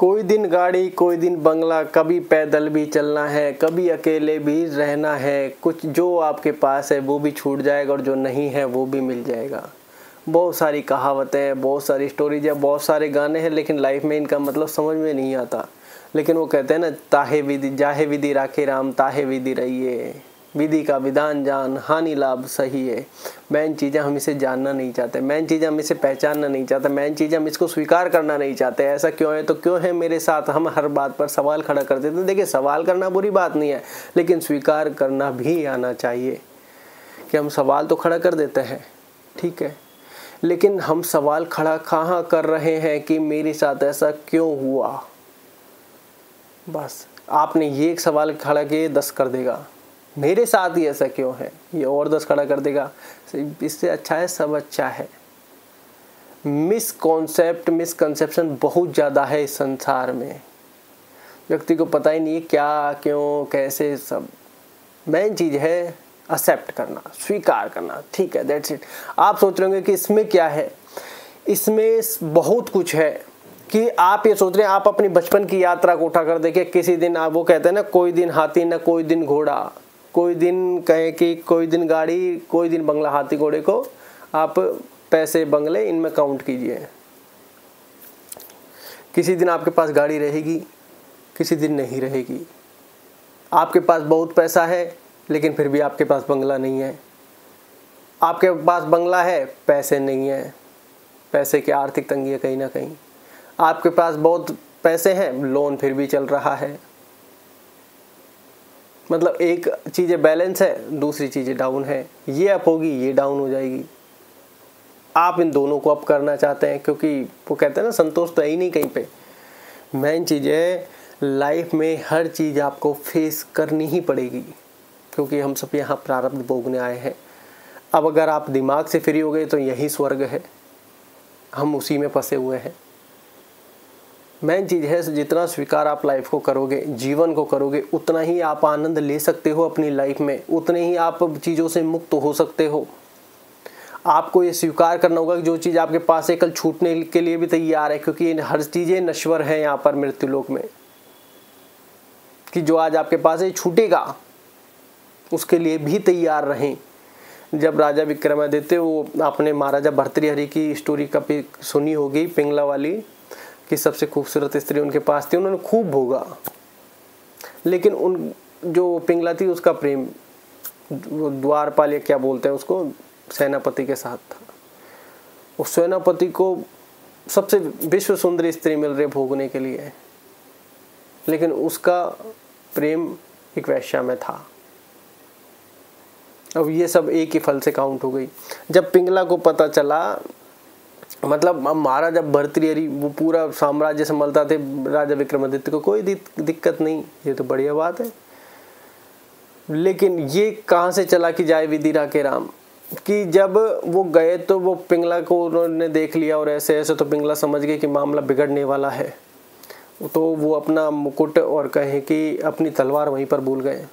कोई दिन गाड़ी कोई दिन बंगला, कभी पैदल भी चलना है, कभी अकेले भी रहना है। कुछ जो आपके पास है वो भी छूट जाएगा और जो नहीं है वो भी मिल जाएगा। बहुत सारी कहावतें हैं, बहुत सारी स्टोरीज है, बहुत सारे गाने हैं, लेकिन लाइफ में इनका मतलब समझ में नहीं आता। लेकिन वो कहते हैं ना, ताहे विधि जाहे विधि राखे राम, ताहे विधि रहिए, विधि का विधान जान, हानि लाभ सही है। मेन चीज़ें हम इसे जानना नहीं चाहते, मेन चीज़ें हम इसे पहचानना नहीं चाहते, मेन चीज़ें हम इसको स्वीकार करना नहीं चाहते। ऐसा क्यों है, तो क्यों है मेरे साथ, हम हर बात पर सवाल खड़ा कर देते हैं। देखिए, सवाल करना बुरी बात नहीं है, लेकिन स्वीकार करना भी आना चाहिए कि हम सवाल तो खड़ा कर देते हैं, ठीक है, लेकिन हम सवाल खड़ा कहाँ कर रहे हैं कि मेरे साथ ऐसा क्यों हुआ। बस आपने ये एक सवाल खड़ा किए 10 कर देगा, मेरे साथ ही ऐसा क्यों है, ये और 10 खड़ा कर देगा। इससे अच्छा है सब अच्छा है। मिसकंसेप्शन बहुत ज़्यादा है इस संसार में। व्यक्ति को पता ही नहीं है क्या क्यों कैसे सब। मेन चीज़ है एक्सेप्ट करना, स्वीकार करना, ठीक है, दैट्स इट। आप सोच रहे होंगे कि इसमें क्या है, इसमें बहुत कुछ है। कि आप ये सोच रहे हैं आप अपनी बचपन की यात्रा को उठा कर देखिए। किसी दिन आप, वो कहते हैं ना, कोई दिन हाथी ना कोई दिन घोड़ा, कोई दिन कहे कि कोई दिन गाड़ी कोई दिन बंगला। हाथी घोड़े को आप पैसे बंगले इनमें काउंट कीजिए। किसी दिन आपके पास गाड़ी रहेगी, किसी दिन नहीं रहेगी। आपके पास बहुत पैसा है, लेकिन फिर भी आपके पास बंगला नहीं है। आपके पास बंगला है, पैसे नहीं है, पैसे की आर्थिक तंगी है कहीं ना कहीं। आपके पास बहुत पैसे हैं, लोन फिर भी चल रहा है। मतलब एक चीज़ें बैलेंस है, दूसरी चीज़ें डाउन है। ये अप होगी, ये डाउन हो जाएगी। आप इन दोनों को अप करना चाहते हैं, क्योंकि वो कहते हैं ना, संतोष तो है ही नहीं कहीं पे। मेन चीज़ है, लाइफ में हर चीज़ आपको फेस करनी ही पड़ेगी, क्योंकि हम सब यहाँ प्रारब्ध भोगने आए हैं। अब अगर आप दिमाग से फ्री हो गए तो यही स्वर्ग है, हम उसी में फंसे हुए हैं। मेन चीज़ है, जितना स्वीकार आप लाइफ को करोगे, जीवन को करोगे, उतना ही आप आनंद ले सकते हो अपनी लाइफ में, उतने ही आप चीज़ों से मुक्त हो सकते हो। आपको ये स्वीकार करना होगा कि जो चीज़ आपके पास है कल छूटने के लिए भी तैयार है, क्योंकि हर चीज़ें नश्वर है यहाँ पर मृत्यु लोक में। कि जो आज आपके पास है छूटेगा, उसके लिए भी तैयार रहें। जब राजा विक्रमादित्य, वो आपने महाराजा भर्तृहरि की स्टोरी कभी सुनी होगी, पिंगला वाली, कि सबसे खूबसूरत स्त्री उनके पास थी, उन्होंने खूब भोगा, लेकिन उन जो पिंगला थी उसका प्रेम द्वारपाल या क्या बोलते हैं उसको, सेनापति के साथ था। उस सेनापति को सबसे विश्व सुंदरी स्त्री मिल रही भोगने के लिए, लेकिन उसका प्रेम एक वैश्या में था। अब ये सब एक ही फल से काउंट हो गई। जब पिंगला को पता चला, मतलब महाराजा भर्तृहरि वो पूरा साम्राज्य संभालता थे, राजा विक्रमादित्य को कोई दिक्कत नहीं, ये तो बढ़िया बात है। लेकिन ये कहाँ से चला कि जाए विधि राखे राम, कि जब वो गए तो वो पिंगला को उन्होंने देख लिया और ऐसे ऐसे, तो पिंगला समझ गए कि मामला बिगड़ने वाला है। तो वो अपना मुकुट और कहे कि अपनी तलवार वहीं पर भूल गए।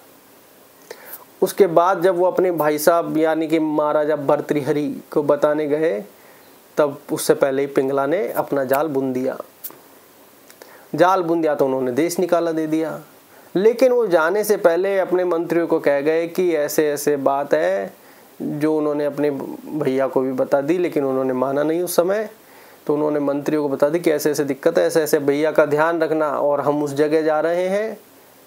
उसके बाद जब वो अपने भाई साहब यानी कि महाराजा भर्तृहरि को बताने गए, तब उससे पहले ही पिंगला ने अपना जाल बुन दिया। जाल बुन दिया तो उन्होंने देश निकाला दे दिया। लेकिन वो जाने से पहले अपने मंत्रियों को कह गए कि ऐसे ऐसे बात है, जो उन्होंने अपने भैया को भी बता दी, लेकिन उन्होंने माना नहीं उस समय। तो उन्होंने मंत्रियों को बता दी कि ऐसे ऐसे दिक्कत है, ऐसे ऐसे भैया का ध्यान रखना, और हम उस जगह जा रहे हैं,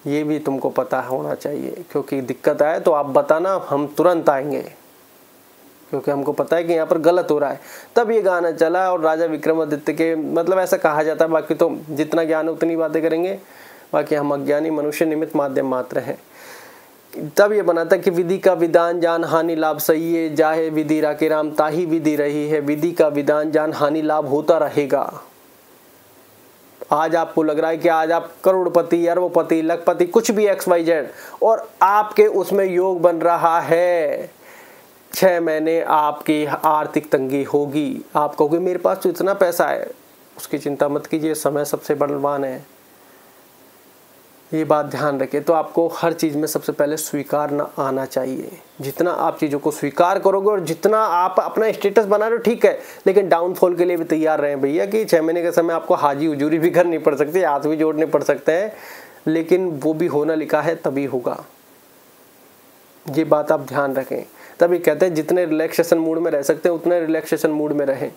ये भी तुमको पता होना चाहिए, क्योंकि दिक्कत आए तो आप बताना, हम तुरंत आएंगे, क्योंकि हमको पता है कि यहाँ पर गलत हो रहा है। तब ये गाना चला और राजा विक्रमादित्य के, मतलब ऐसा कहा जाता है, बाकी तो जितना ज्ञान है उतनी बातें करेंगे, बाकी हम अज्ञानी मनुष्य निमित्त माध्यम मात्र हैं। तब ये बना था कि विधि का विधान जान, हानि लाभ सही है, जाहे विधि राखे राम, ताही विधि रही है। विधि का विधान जान, हानि लाभ होता रहेगा। आज आपको लग रहा है कि आज आप करोड़पति, अरबपति, लखपति, कुछ भी XYZ, और आपके उसमें योग बन रहा है। 6 महीने आपकी आर्थिक तंगी होगी, आप कहोगे मेरे पास तो इतना पैसा है। उसकी चिंता मत कीजिए, समय सबसे बलवान है। ये बात ध्यान रखें। तो आपको हर चीज़ में सबसे पहले स्वीकारना आना चाहिए। जितना आप चीज़ों को स्वीकार करोगे और जितना आप अपना स्टेटस बना रहे हो ठीक है, लेकिन डाउनफॉल के लिए भी तैयार रहें भैया कि 6 महीने के समय आपको हाजी हुजूरी भी करनी पड़ सकती है, हाथ भी जोड़ने पड़ सकते हैं, लेकिन वो भी होना लिखा है तभी होगा। ये बात आप ध्यान रखें। तभी कहते हैं जितने रिलैक्सेशन मूड में रह सकते हैं उतने रिलैक्सेशन मूड में रहें।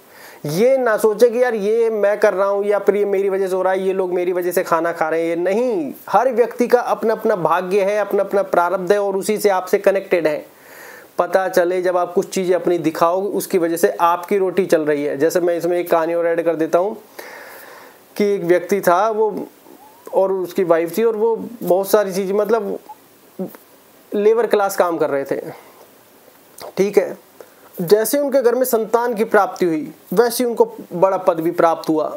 ये ना सोचे कि यार ये मैं कर रहा हूँ या फिर ये मेरी वजह से हो रहा है, ये लोग मेरी वजह से खाना खा रहे हैं। ये नहीं, हर व्यक्ति का अपना अपना भाग्य है, अपना अपना प्रारब्ध है और उसी से आपसे कनेक्टेड है। पता चले जब आप कुछ चीज़ें अपनी दिखाओ उसकी वजह से आपकी रोटी चल रही है। जैसे मैं इसमें एक कहानी और ऐड कर देता हूँ कि एक व्यक्ति था वो और उसकी वाइफ थी और वो बहुत सारी चीज़ मतलब लेबर क्लास काम कर रहे थे, ठीक है। जैसे उनके घर में संतान की प्राप्ति हुई वैसे उनको बड़ा पद भी प्राप्त हुआ।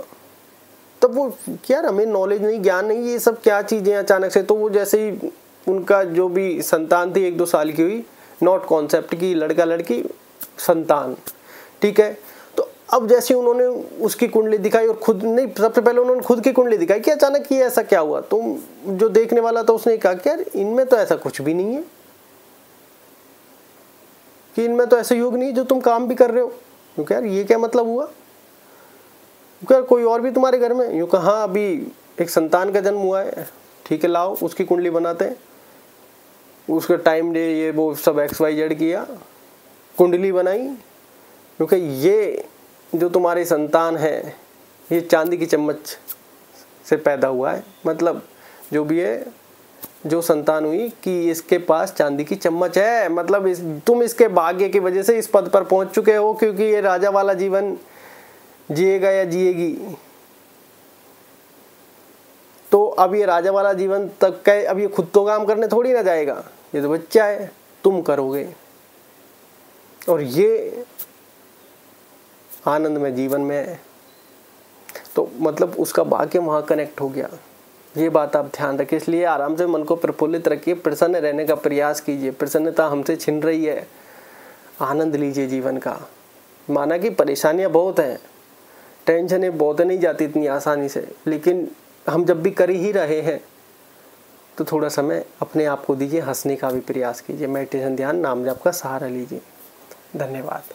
तब वो क्या, हमें नॉलेज नहीं, ज्ञान नहीं, ये सब क्या चीज़ें अचानक से। तो वो जैसे ही उनका जो भी संतान थी 1-2 साल की हुई, नॉट कॉन्सेप्ट की लड़का लड़की संतान, ठीक है। तो अब जैसे उन्होंने उसकी कुंडली दिखाई और खुद नहीं, सबसे पहले उन्होंने खुद की कुंडली दिखाई कि अचानक ये ऐसा क्या हुआ। तो जो देखने वाला था उसने कहा कि यार इनमें तो ऐसा कुछ भी नहीं है, कि इनमें तो ऐसा योग नहीं जो तुम काम भी कर रहे हो। क्योंकि यार ये क्या मतलब हुआ, क्या कोई और भी तुम्हारे घर में? यूँ कहा हाँ अभी एक संतान का जन्म हुआ है, ठीक है लाओ उसकी कुंडली बनाते हैं। उसका टाइम डे ये वो सब XYZ किया, कुंडली बनाई। क्योंकि ये जो तुम्हारी संतान है ये चांदी की चम्मच से पैदा हुआ है, मतलब जो भी है जो संतान हुई कि इसके पास चांदी की चम्मच है, मतलब तुम इसके भाग्य की वजह से इस पद पर पहुंच चुके हो, क्योंकि ये राजा वाला जीवन जिएगा या जिएगी। तो अब ये राजा वाला जीवन तक का, अब ये खुद तो काम करने थोड़ी ना जाएगा, ये तो बच्चा है, तुम करोगे और ये आनंद में जीवन में है। तो मतलब उसका भाग्य वहाँ कनेक्ट हो गया। ये बात आप ध्यान रखिए। इसलिए आराम से मन को प्रफुल्लित रखिए, प्रसन्न रहने का प्रयास कीजिए। प्रसन्नता हमसे छिन रही है, आनंद लीजिए जीवन का। माना कि परेशानियां बहुत हैं, टेंशनें बहुत नहीं जाती इतनी आसानी से, लेकिन हम जब भी कर ही रहे हैं तो थोड़ा समय अपने आप को दीजिए, हंसने का भी प्रयास कीजिए, मेडिटेशन ध्यान नाम जप का सहारा लीजिए। धन्यवाद।